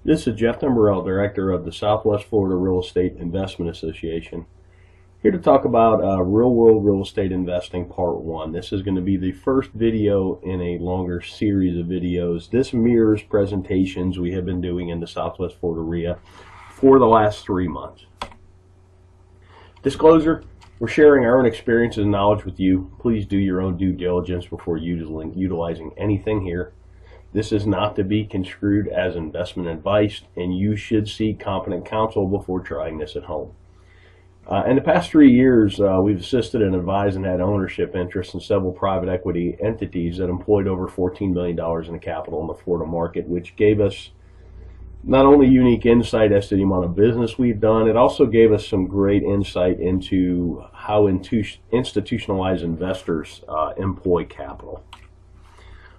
This is Jeff Timberell, Director of the Southwest Florida Real Estate Investment Association. Here to talk about real-world real estate investing part 1. This is going to be the first video in a longer series of videos. This mirrors presentations we have been doing in the Southwest Florida REIA for the last 3 months. Disclosure, we're sharing our own experiences and knowledge with you. Please do your own due diligence before utilizing anything here. This is not to be construed as investment advice, and you should seek competent counsel before trying this at home. In the past 3 years, we've assisted and advised and had ownership interests in several private equity entities that employed over $14 million in capital in the Florida market, which gave us not only unique insight as to the amount of business we've done, it also gave us some great insight into how institutionalized investors employ capital.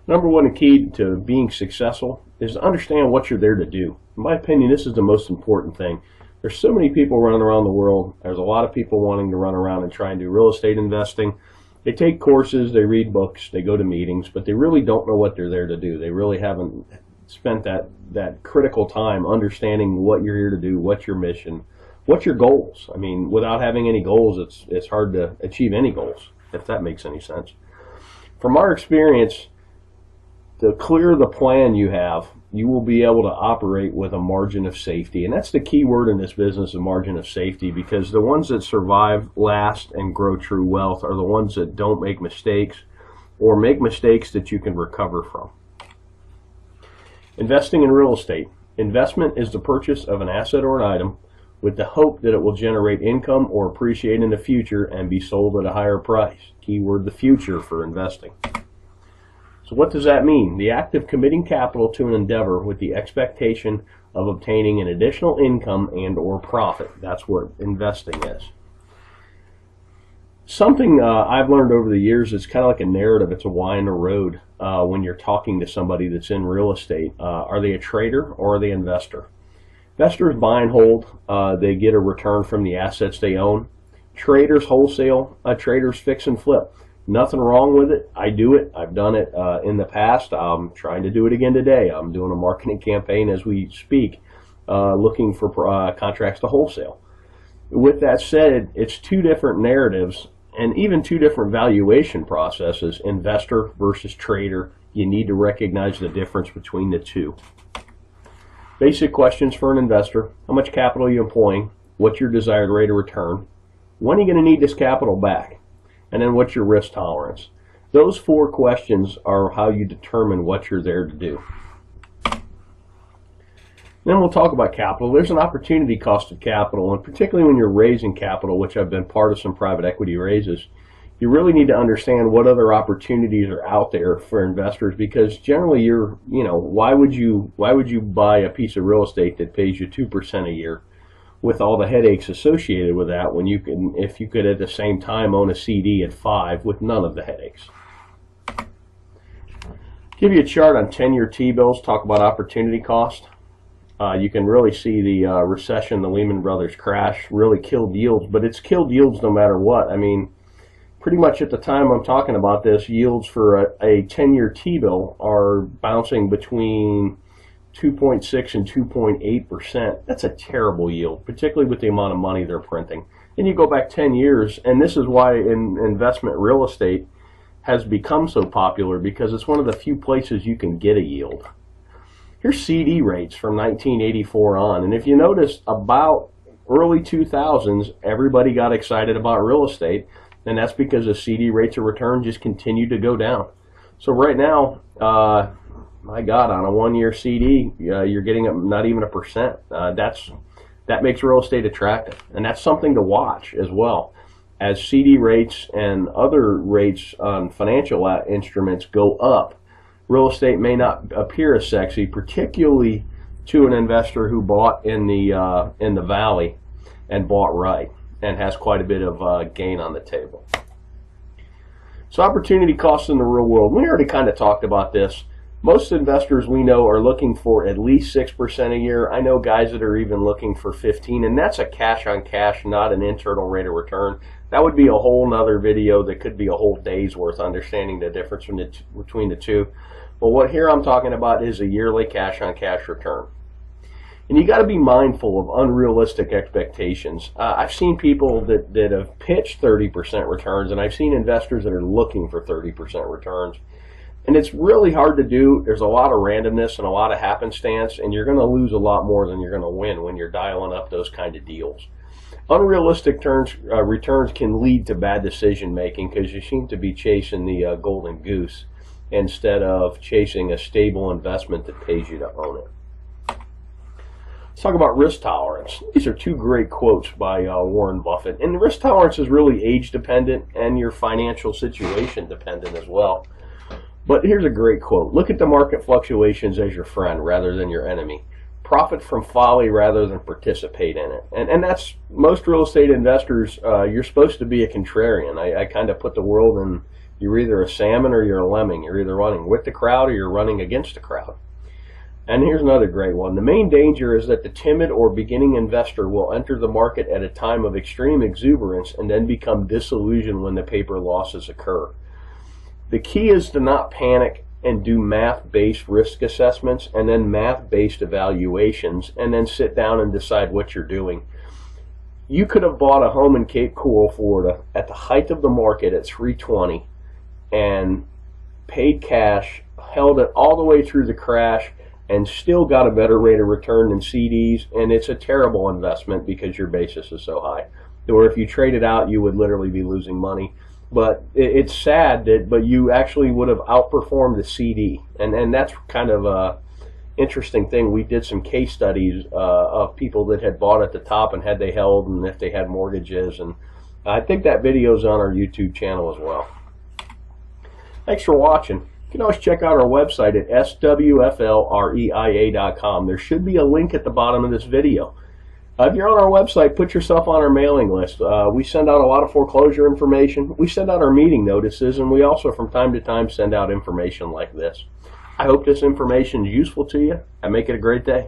Number one key to being successful is to understand what you're there to do. In my opinion, this is the most important thing. There's so many people running around the world. There's a lot of people wanting to run around and try and do real estate investing. They take courses, they read books, they go to meetings, but they really don't know what they're there to do. They really haven't spent that critical time understanding what you're here to do, what's your mission, what's your goals. I mean, without having any goals, it's hard to achieve any goals, if that makes any sense. From our experience, the clearer the plan you have, you will be able to operate with a margin of safety. And that's the key word in this business, a margin of safety, because the ones that survive, last, and grow true wealth are the ones that don't make mistakes or make mistakes that you can recover from. Investing in real estate. Investment is the purchase of an asset or an item with the hope that it will generate income or appreciate in the future and be sold at a higher price. Keyword, the future for investing. So what does that mean? The act of committing capital to an endeavor with the expectation of obtaining an additional income and or profit. That's what investing is. Something I've learned over the years is kind of like a narrative. It's a why in the road when you're talking to somebody that's in real estate. Are they a trader or are they an investor? Investors buy and hold. They get a return from the assets they own. Traders wholesale. Traders fix and flip. Nothing wrong with it. I do it. I've done it in the past. I'm trying to do it again today. I'm doing a marketing campaign as we speak, looking for contracts to wholesale. With that said, it's two different narratives and even two different valuation processes, investor versus trader. You need to recognize the difference between the two. Basic questions for an investor. How much capital are you employing? What's your desired rate of return? When are you going to need this capital back? And then what's your risk tolerance? Those 4 questions are how you determine what you're there to do. Then we'll talk about capital. There's an opportunity cost of capital, and particularly when you're raising capital, which I've been part of some private equity raises, you really need to understand what other opportunities are out there for investors, because generally why would you buy a piece of real estate that pays you 2% a year with all the headaches associated with that, when you can, if you could at the same time own a CD at 5 with none of the headaches. Give you a chart on 10-year T-bills, talk about opportunity cost. You can really see the recession, the Lehman Brothers crash really killed yields, but it's killed yields no matter what. I mean, pretty much at the time I'm talking about this, yields for a 10-year T-bill are bouncing between 2.6 and 2.8%. That's a terrible yield, particularly with the amount of money they're printing. Then you go back 10 years, and this is why investment real estate has become so popular, because it's one of the few places you can get a yield. Here's CD rates from 1984 on, and if you notice, about early 2000s, everybody got excited about real estate, and that's because the CD rates of return just continued to go down. So right now, my God, on a 1-year CD, you're getting not even 1%. That makes real estate attractive, and that's something to watch as well. As CD rates and other rates on financial instruments go up, real estate may not appear as sexy, particularly to an investor who bought in the valley and bought right and has quite a bit of gain on the table. So opportunity costs in the real world. We already kind of talked about this. Most investors we know are looking for at least 6% a year. I know guys that are even looking for 15%, and that's a cash on cash, not an internal rate of return. That would be a whole nother video that could be a whole day's worth, understanding the difference between the two. But what here I'm talking about is a yearly cash on cash return. And you got to be mindful of unrealistic expectations. I've seen people that have pitched 30% returns, and I've seen investors that are looking for 30% returns. And it's really hard to do. There's a lot of randomness and a lot of happenstance, and you're going to lose a lot more than you're going to win when you're dialing up those kind of deals. Unrealistic returns can lead to bad decision making because you seem to be chasing the golden goose instead of chasing a stable investment that pays you to own it. Let's talk about risk tolerance. These are two great quotes by Warren Buffett. And risk tolerance is really age dependent and your financial situation dependent as well. But here's a great quote. Look at the market fluctuations as your friend rather than your enemy. Profit from folly rather than participate in it. And that's most real estate investors. You're supposed to be a contrarian. I kind of put the world in, you're either a salmon or you're a lemming. You're either running with the crowd or you're running against the crowd. And here's another great one. The main danger is that the timid or beginning investor will enter the market at a time of extreme exuberance and then become disillusioned when the paper losses occur. The key is to not panic and do math-based risk assessments and then math-based evaluations and then sit down and decide what you're doing. You could have bought a home in Cape Coral, Florida at the height of the market at $320 and paid cash, held it all the way through the crash, and still got a better rate of return than CDs, and it's a terrible investment because your basis is so high. Or if you trade it out, you would literally be losing money. But it's sad but you actually would have outperformed the CD, and that's kind of a interesting thing. We did some case studies of people that had bought at the top and had they held and if they had mortgages, and I think that video is on our YouTube channel as well. Thanks for watching. You can always check out our website at swflreia.com. There should be a link at the bottom of this video. If you're on our website, put yourself on our mailing list. We send out a lot of foreclosure information. We send out our meeting notices, and we also from time to time send out information like this. I hope this information is useful to you, and make it a great day.